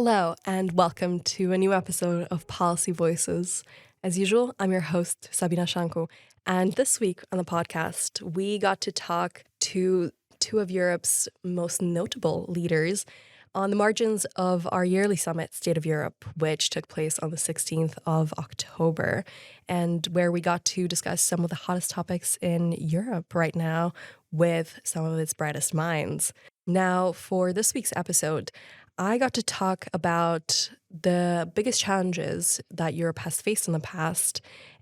Hello, and welcome to a new episode of Policy Voices. As usual, I'm your host, Sabina Șancu, and this week on the podcast, we got to talk to two of Europe's most notable leaders on the margins of our yearly summit, State of Europe, which took place on the 16th of October, and where we got to discuss some of the hottest topics in Europe right now with some of its brightest minds. Now, for this week's episode, I got to talk about the biggest challenges that Europe has faced in the past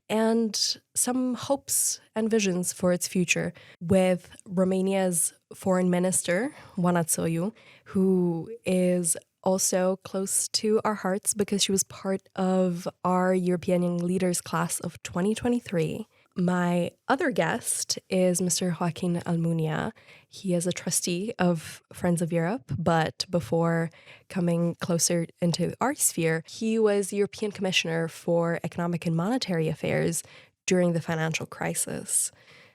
and some hopes and visions for its future with Romania's foreign minister, Oana Țoiu, who is also close to our hearts because she was part of our European Young Leaders class of 2023. My other guest is Mr. Joaquín Almunia. He is a trustee of Friends of Europe, but before coming closer into our sphere, he was European Commissioner for Economic and Monetary Affairs during the financial crisis.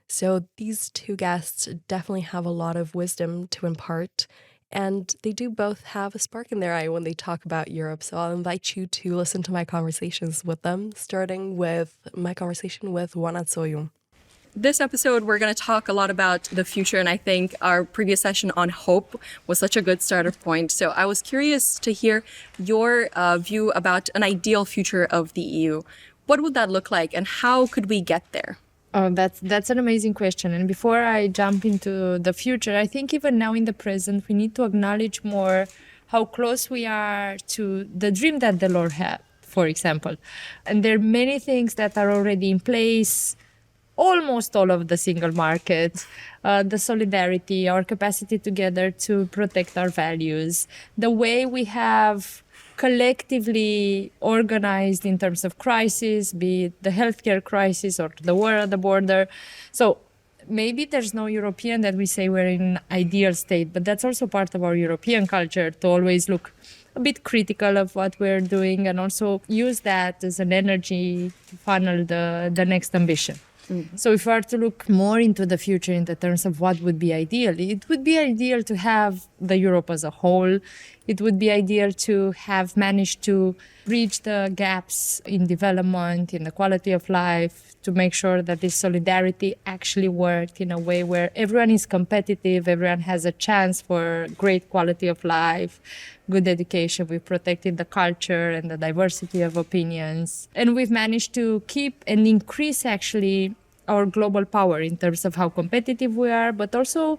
So these two guests definitely have a lot of wisdom to impart, and they do both have a spark in their eye when they talk about Europe. So I'll invite you to listen to my conversations with them, starting with my conversation with Oana Țoiu. This episode, we're going to talk a lot about the future, and I think our previous session on hope was such a good starter point. So I was curious to hear your view about an ideal future of the EU. What would that look like, and how could we get there? Oh, that's an amazing question. And before I jump into the future, I think even now in the present, we need to acknowledge more how close we are to the dream that Delors had, for example. And there are many things that are already in place, almost all of the single market, the solidarity, our capacity together to protect our values, the way we have collectively organized in terms of crisis, be it the healthcare crisis or the war at the border. So maybe there's no European that we say we're in an ideal state, but that's also part of our European culture to always look a bit critical of what we're doing and also use that as an energy to funnel the next ambition. Mm-hmm. So if we are to look more into the future in the terms of what would be ideal, it would be ideal to have the Europe as a whole. It would be ideal to have managed to bridge the gaps in development, in the quality of life, to make sure that this solidarity actually worked in a way where everyone is competitive, everyone has a chance for great quality of life, good education. We've protected the culture and the diversity of opinions. And we've managed to keep and increase actually our global power in terms of how competitive we are, but also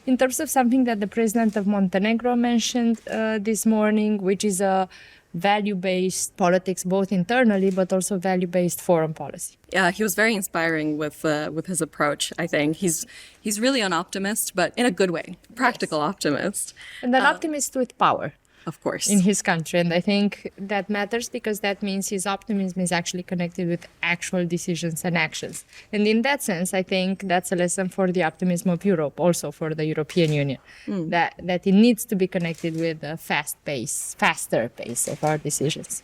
in terms of something that the president of Montenegro mentioned this morning, which is a value-based politics, both internally, but also value-based foreign policy. Yeah, he was very inspiring with his approach, I think. He's really an optimist, but in a good way, practical optimist. And an optimist with power. Of course. In his country. And I think that matters because that means his optimism is actually connected with actual decisions and actions. And in that sense, I think that's a lesson for the optimism of Europe, also for the European Union, that it needs to be connected with a faster pace of our decisions.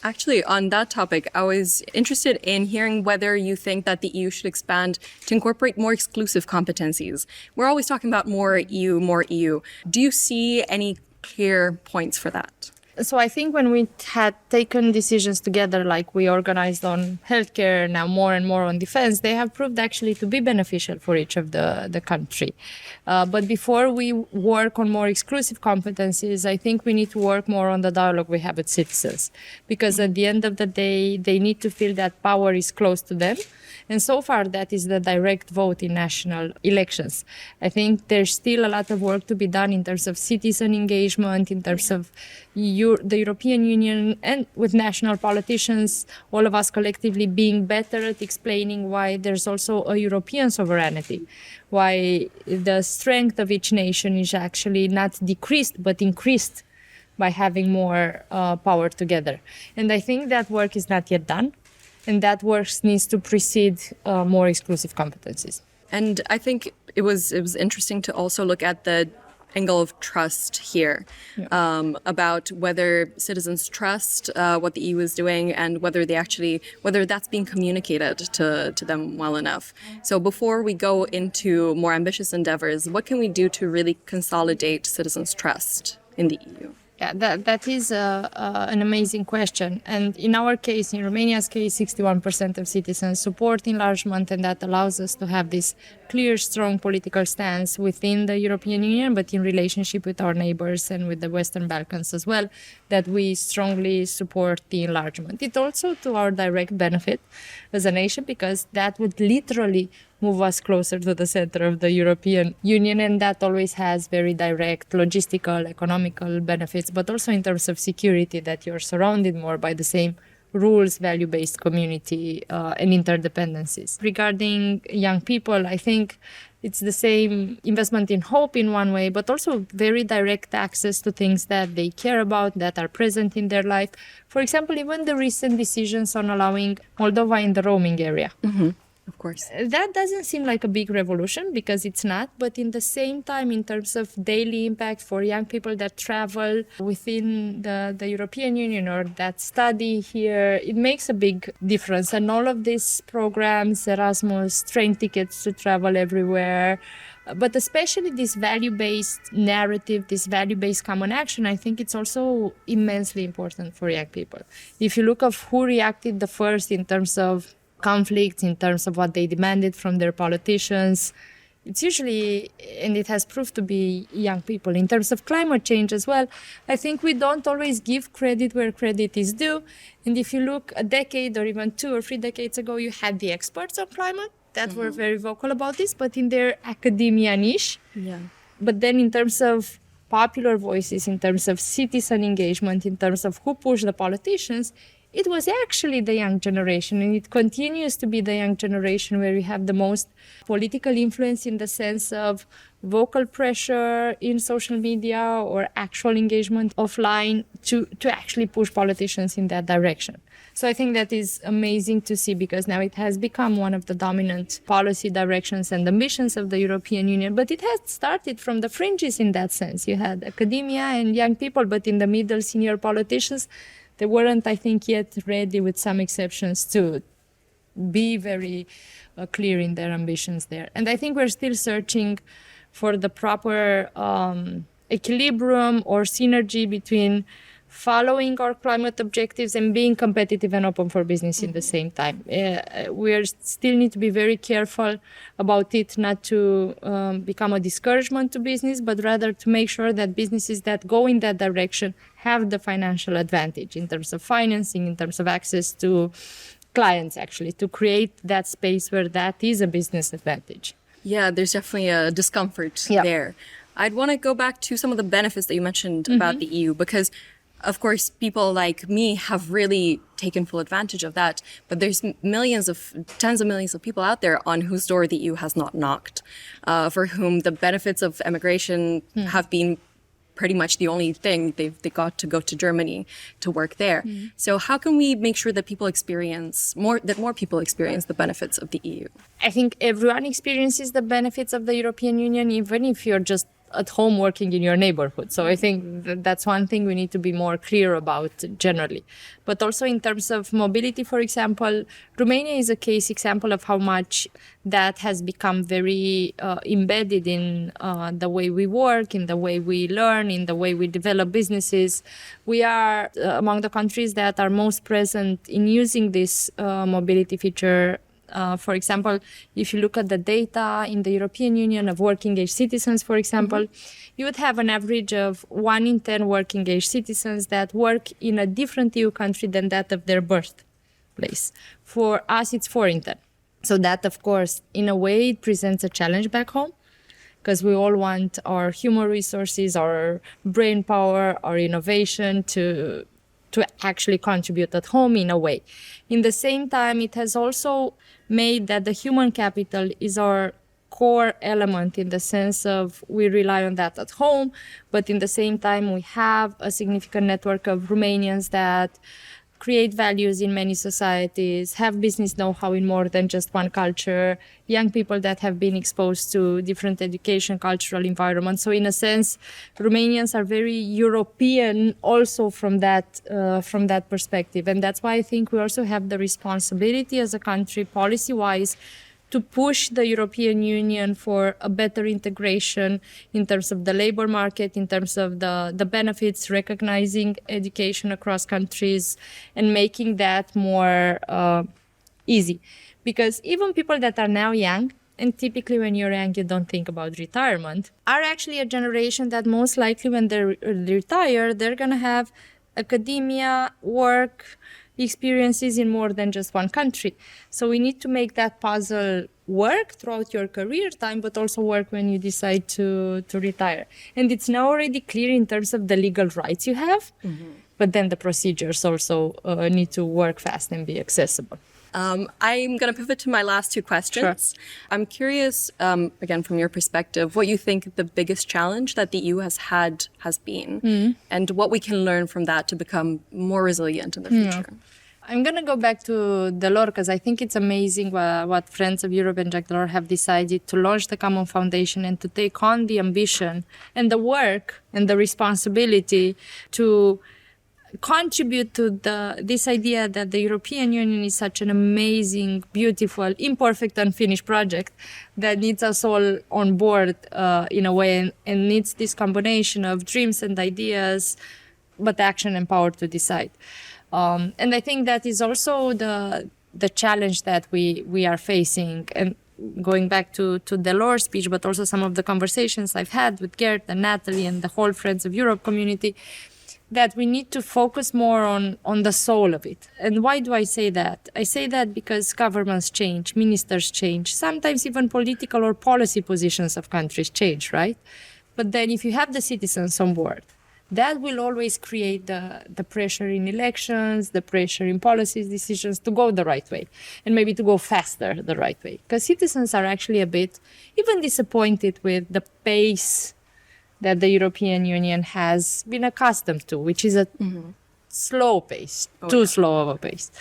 Actually, on that topic, I was interested in hearing whether you think that the EU should expand to incorporate more exclusive competencies. We're always talking about more EU, more EU. Do you see any clear points for that? So I think when we had taken decisions together, like we organized on healthcare, now more and more on defense, they have proved actually to be beneficial for each of the country. But before we work on more exclusive competencies, I think we need to work more on the dialogue we have with citizens. Because at the end of the day, they need to feel that power is close to them. And so far, that is the direct vote in national elections. I think there's still a lot of work to be done in terms of citizen engagement, in terms of the European Union and with national politicians, all of us collectively being better at explaining why there's also a European sovereignty, why the strength of each nation is actually not decreased, but increased by having more power together. And I think that work is not yet done. And that work needs to precede more exclusive competencies. And I think it was interesting to also look at the angle of trust here, about whether citizens trust what the EU is doing and whether that's being communicated to them well enough. So before we go into more ambitious endeavors, what can we do to really consolidate citizens' trust in the EU? Yeah, that is an amazing question. And in our case, in Romania's case, 61% of citizens support enlargement, and that allows us to have this clear, strong political stance within the European Union, but in relationship with our neighbors and with the Western Balkans as well, that we strongly support the enlargement. It's also to our direct benefit as a nation, because that would literally move us closer to the center of the European Union, and that always has very direct logistical, economical benefits, but also in terms of security, that you're surrounded more by the same rules, value-based community, and interdependencies. Regarding young people, I think it's the same investment in hope in one way, but also very direct access to things that they care about, that are present in their life. For example, even the recent decisions on allowing Moldova in the roaming area. Mm-hmm. Of course. That doesn't seem like a big revolution, because it's not, but in the same time, in terms of daily impact for young people that travel within the European Union or that study here, it makes a big difference. And all of these programs, Erasmus, train tickets to travel everywhere, but especially this value-based narrative, this value-based common action, I think it's also immensely important for young people. If you look of who reacted the first in terms of conflicts, in terms of what they demanded from their politicians, it's usually, and it has proved to be, young people. In terms of climate change as well, I think we don't always give credit where credit is due. And if you look a decade or even 2 or 3 decades ago, you had the experts on climate that were very vocal about this, but in their academia niche. Yeah. But then in terms of popular voices, in terms of citizen engagement, in terms of who pushed the politicians, it was actually the young generation, and it continues to be the young generation where we have the most political influence in the sense of vocal pressure in social media or actual engagement offline to actually push politicians in that direction. So I think that is amazing to see, because now it has become one of the dominant policy directions and ambitions of the European Union. But it has started from the fringes in that sense. You had academia and young people, but in the middle, senior politicians, they weren't, I think, yet ready, with some exceptions, to be very clear in their ambitions there. And I think we're still searching for the proper equilibrium or synergy between following our climate objectives and being competitive and open for business in the same time. We still need to be very careful about it, not to become a discouragement to business, but rather to make sure that businesses that go in that direction have the financial advantage in terms of financing, in terms of access to clients, actually, to create that space where that is a business advantage. Yeah, there's definitely a discomfort there. I'd want to go back to some of the benefits that you mentioned about the EU, because of course, people like me have really taken full advantage of that. But there's tens of millions of people out there on whose door the EU has not knocked, for whom the benefits of emigration have been pretty much the only thing. They got to go to Germany to work there. So how can we make sure that more people experience the benefits of the EU? I think everyone experiences the benefits of the European Union, even if you're just at home working in your neighborhood. So I think that's one thing we need to be more clear about generally. But also in terms of mobility, for example, Romania is a case example of how much that has become very embedded in the way we work, in the way we learn, in the way we develop businesses. We are among the countries that are most present in using this mobility feature. For example, if you look at the data in the European Union of working-age citizens, for example, you would have an average of 1 in 10 working-age citizens that work in a different EU country than that of their birthplace. For us, it's 4 in 10. So that, of course, in a way, it presents a challenge back home, because we all want our human resources, our brain power, our innovation to actually contribute at home in a way. In the same time, it has also made that the human capital is our core element, in the sense of we rely on that at home, but in the same time we have a significant network of Romanians that create values in many societies, have business know-how in more than just one culture, young people that have been exposed to different education, cultural environments. So in a sense, Romanians are very European also from that perspective. And that's why I think we also have the responsibility as a country, policy-wise, to push the European Union for a better integration in terms of the labor market, in terms of the benefits, recognizing education across countries, and making that more easy. Because even people that are now young, and typically when you're young, you don't think about retirement, are actually a generation that most likely when they retire, they're going to have academia, work, experiences in more than just one country. So we need to make that puzzle work throughout your career time, but also work when you decide to retire. And it's now already clear in terms of the legal rights you have, but then the procedures also need to work fast and be accessible. I'm going to pivot to my last two questions. Sure. I'm curious, again, from your perspective, what you think the biggest challenge that the EU has been, and what we can learn from that to become more resilient in the future. I'm going to go back to Delors because I think it's amazing what Friends of Europe and Jacques Delors have decided to launch the Common Foundation and to take on the ambition and the work and the responsibility to contribute to this idea that the European Union is such an amazing, beautiful, imperfect, unfinished project that needs us all on board in a way and needs this combination of dreams and ideas, but action and power to decide. And I think that is also the challenge that we are facing. And going back to Delors' speech, but also some of the conversations I've had with Gert and Natalie and the whole Friends of Europe community, that we need to focus more on the soul of it. And why do I say that? I say that because governments change, ministers change, sometimes even political or policy positions of countries change, right? But then if you have the citizens on board, that will always create the pressure in elections, the pressure in policy decisions to go the right way, and maybe to go faster the right way. Because citizens are actually a bit even disappointed with the pace that the European Union has been accustomed to, which is a slow pace, too slow of a pace.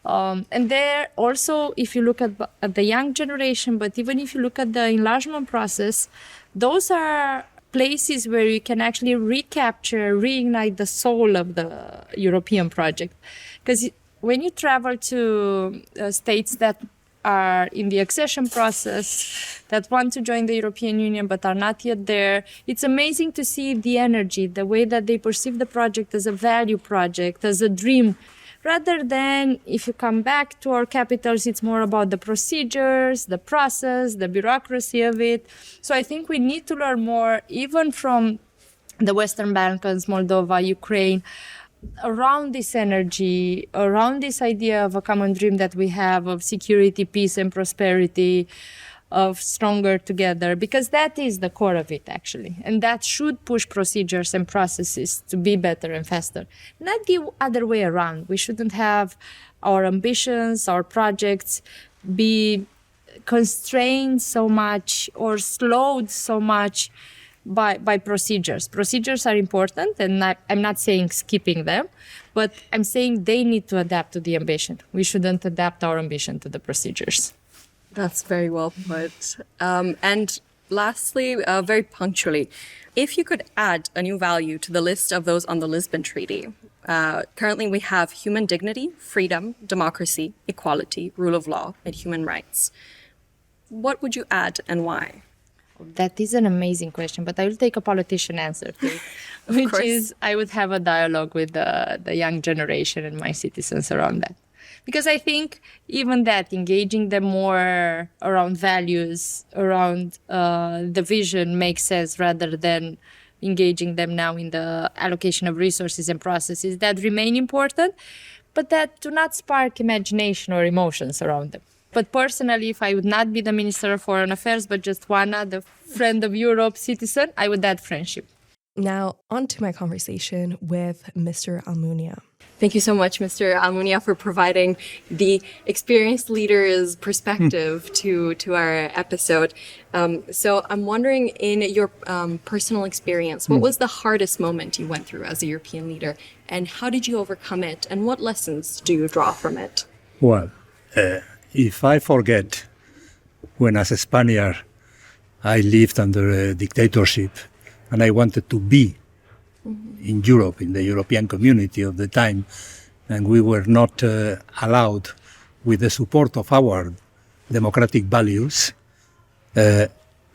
And there also, if you look at the young generation, but even if you look at the enlargement process, those are places where you can actually recapture, reignite the soul of the European project. Because when you travel to states that are in the accession process, that want to join the European Union but are not yet there, it's amazing to see the energy, the way that they perceive the project as a value project, as a dream, rather than if you come back to our capitals, it's more about the procedures, the process, the bureaucracy of it. So I think we need to learn more, even from the Western Balkans, Moldova, Ukraine, around this energy, around this idea of a common dream that we have of security, peace, and prosperity, of stronger together, because that is the core of it, actually. And that should push procedures and processes to be better and faster. Not the other way around. We shouldn't have our ambitions, our projects be constrained so much or slowed so much by procedures. Procedures are important, and I'm not saying skipping them, but I'm saying they need to adapt to the ambition. We shouldn't adapt our ambition to the procedures. That's very well put. And lastly, very punctually, if you could add a new value to the list of those on the Lisbon Treaty, currently we have human dignity, freedom, democracy, equality, rule of law, and human rights. What would you add and why? That is an amazing question, but I will take a politician answer to it, which is I would have a dialogue with the young generation and my citizens around that. Because I think even that, engaging them more around values, around the vision makes sense rather than engaging them now in the allocation of resources and processes that remain important, but that do not spark imagination or emotions around them. But personally, if I would not be the Minister of Foreign Affairs, but just Oana, the Friend of Europe citizen, I would add friendship. Now, on to my conversation with Mr. Almunia. Thank you so much, Mr. Almunia, for providing the experienced leader's perspective to our episode. So I'm wondering, in your personal experience, what was the hardest moment you went through as a European leader, and how did you overcome it, and what lessons do you draw from it? Well, if I forget when as a Spaniard I lived under a dictatorship and I wanted to be in Europe, in the European community of the time, and we were not allowed, with the support of our democratic values.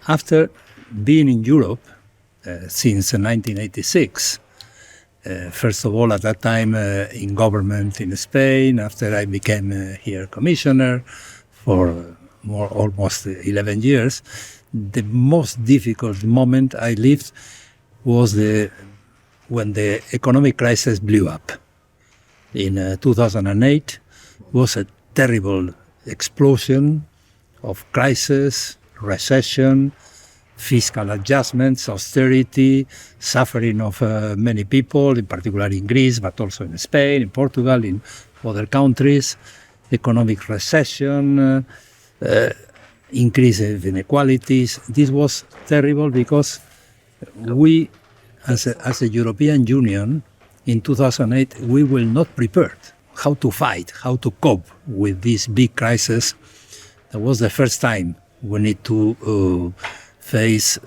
After being in Europe since 1986, first of all, at that time in government in Spain, after I became here commissioner for almost 11 years, the most difficult moment I lived was when the economic crisis blew up. In 2008 was a terrible explosion of crisis, recession, fiscal adjustments, austerity, suffering of many people, in particular in Greece, but also in Spain, in Portugal, in other countries, economic recession, increase of inequalities. This was terrible because we, as a European Union, in 2008, we were not prepared how to fight, how to cope with this big crisis. That was the first time we need to face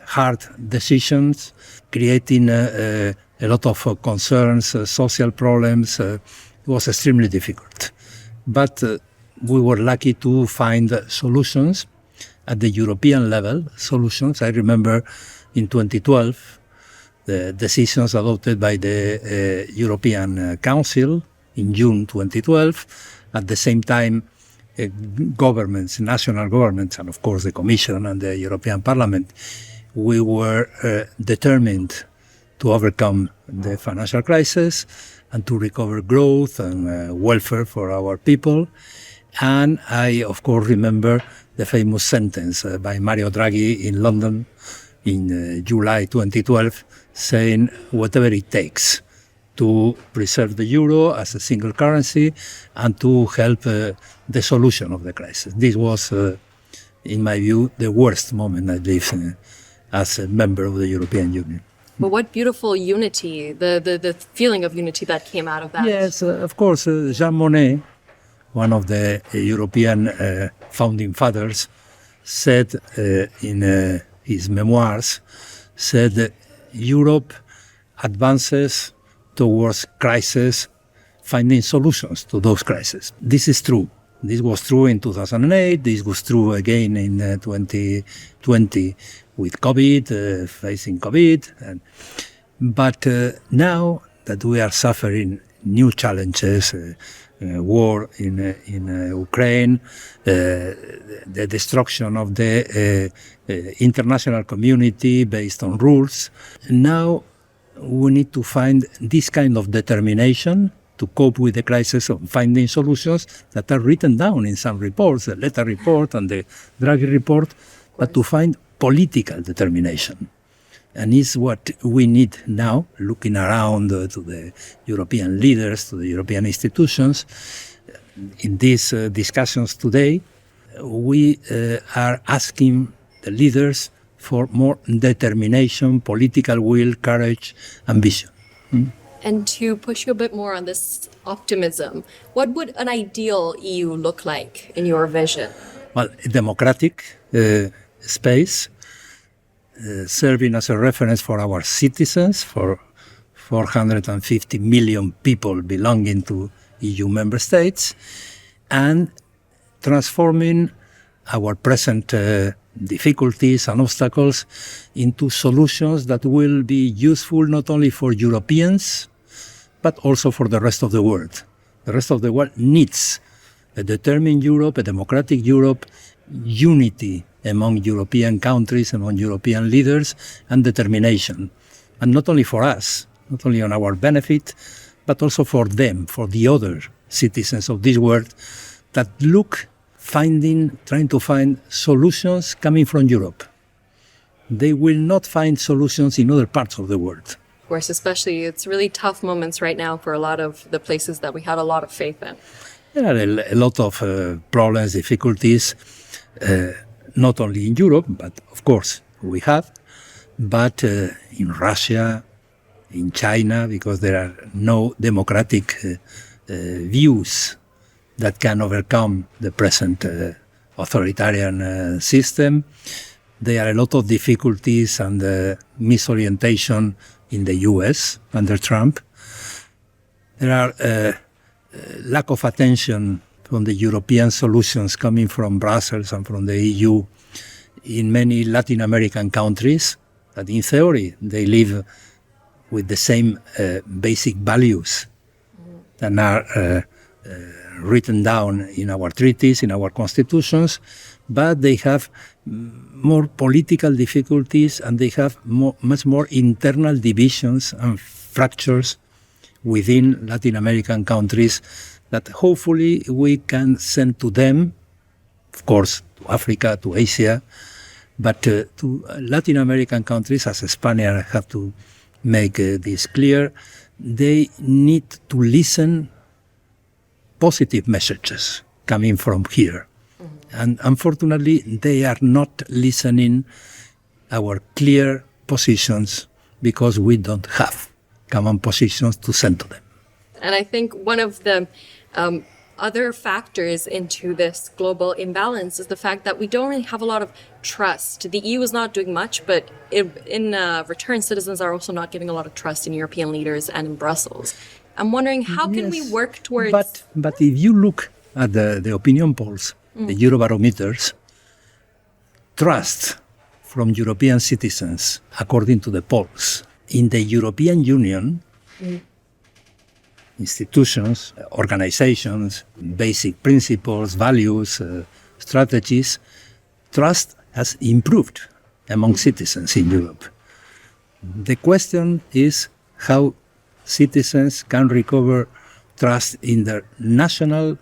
hard decisions, creating a lot of concerns, social problems. It was extremely difficult. But we were lucky to find solutions at the European level, solutions. I remember in 2012, the decisions adopted by the European Council in June 2012. At the same time, governments, national governments, and of course the Commission and the European Parliament, we were determined to overcome the financial crisis and to recover growth and welfare for our people. And I, of course, remember the famous sentence by Mario Draghi in London in July 2012, saying whatever it takes to preserve the euro as a single currency and to help the solution of the crisis. This was, in my view, the worst moment I lived as a member of the European Union. But what beautiful unity, the feeling of unity that came out of that. Yes, of course, Jean Monnet, one of the European founding fathers, said in his memoirs, said that Europe advances towards crisis, finding solutions to those crises. This is true. This was true in 2008. This was true again in 2020 with COVID, facing COVID. But now that we are suffering new challenges, war in Ukraine, the destruction of the international community based on rules, now we need to find this kind of determination to cope with the crisis of finding solutions that are written down in some reports, the Letta report and the Draghi report, but to find political determination. And it's what we need now, looking around to the European leaders, to the European institutions. In these discussions today, we are asking the leaders for more determination, political will, courage, ambition. And to push you a bit more on this optimism, what would an ideal EU look like in your vision? Well, a democratic space, serving as a reference for our citizens, for 450 million people belonging to EU member states, and transforming our present difficulties and obstacles into solutions that will be useful not only for Europeans, but also for the rest of the world. The rest of the world needs a determined Europe, a democratic Europe, unity among European countries, among European leaders, and determination. And not only for us, not only on our benefit, but also for them, for the other citizens of this world that look, trying to find solutions coming from Europe. They will not find solutions in other parts of the world. Of course, especially it's really tough moments right now for a lot of the places that we had a lot of faith in. There are a lot of problems, difficulties, not only in Europe, but of course we have, but in Russia, in China, because there are no democratic views that can overcome the present authoritarian system. There are a lot of difficulties and misorientation in the US under Trump. There are lack of attention from the European solutions coming from Brussels and from the EU in many Latin American countries that in theory they live with the same basic values that are written down in our treaties, in our constitutions, but they have more political difficulties and they have much more internal divisions and fractures within Latin American countries that hopefully we can send to them, of course, to Africa, to Asia, but to Latin American countries, as a Spaniard, I have to make this clear, they need to listen positive messages coming from here. And unfortunately, they are not listening our clear positions because we don't have common positions to send to them. And I think one of the other factors into this global imbalance is the fact that we don't really have a lot of trust. The EU is not doing much, but in return, citizens are also not giving a lot of trust in European leaders and in Brussels. I'm wondering, how can we work towards... But if you look at the opinion polls, the Eurobarometers, trust from European citizens, according to the polls, in the European Union, institutions, organizations, basic principles, values, strategies, trust has improved among citizens in Europe. The question is how citizens can recover trust in their national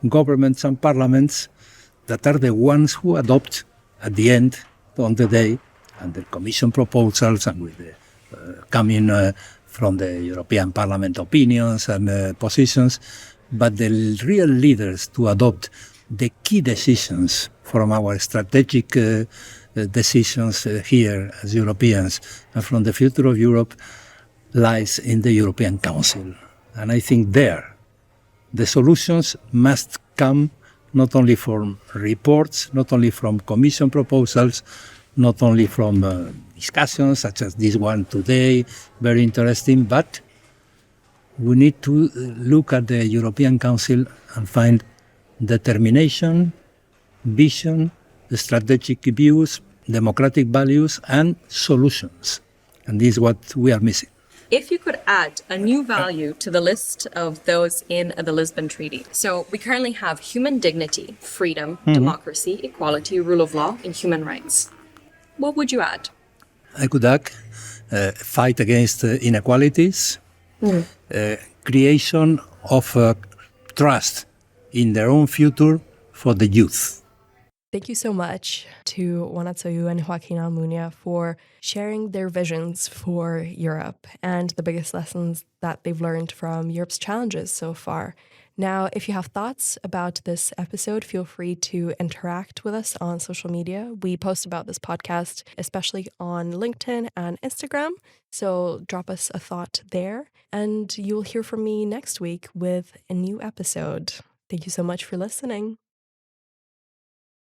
governments and parliaments that are the ones who adopt at the end of the day, and the Commission proposals and with the coming from the European Parliament opinions and positions, but the real leaders to adopt the key decisions from our strategic decisions here as Europeans and from the future of Europe lies in the European Council. And I think there the solutions must come not only from reports, not only from Commission proposals, not only from discussions such as this one today, very interesting, but we need to look at the European Council and find determination, vision, strategic views, democratic values, and solutions. And this is what we are missing. If you could add a new value to the list of those in the Lisbon Treaty. So we currently have human dignity, freedom, democracy, equality, rule of law, and human rights. What would you add? I could add fight against inequalities, creation of trust in their own future for the youth. Thank you so much to Oana Țoiu and Joaquín Almunia for sharing their visions for Europe and the biggest lessons that they've learned from Europe's challenges so far. Now, if you have thoughts about this episode, feel free to interact with us on social media. We post about this podcast, especially on LinkedIn and Instagram. So drop us a thought there, and you will hear from me next week with a new episode. Thank you so much for listening.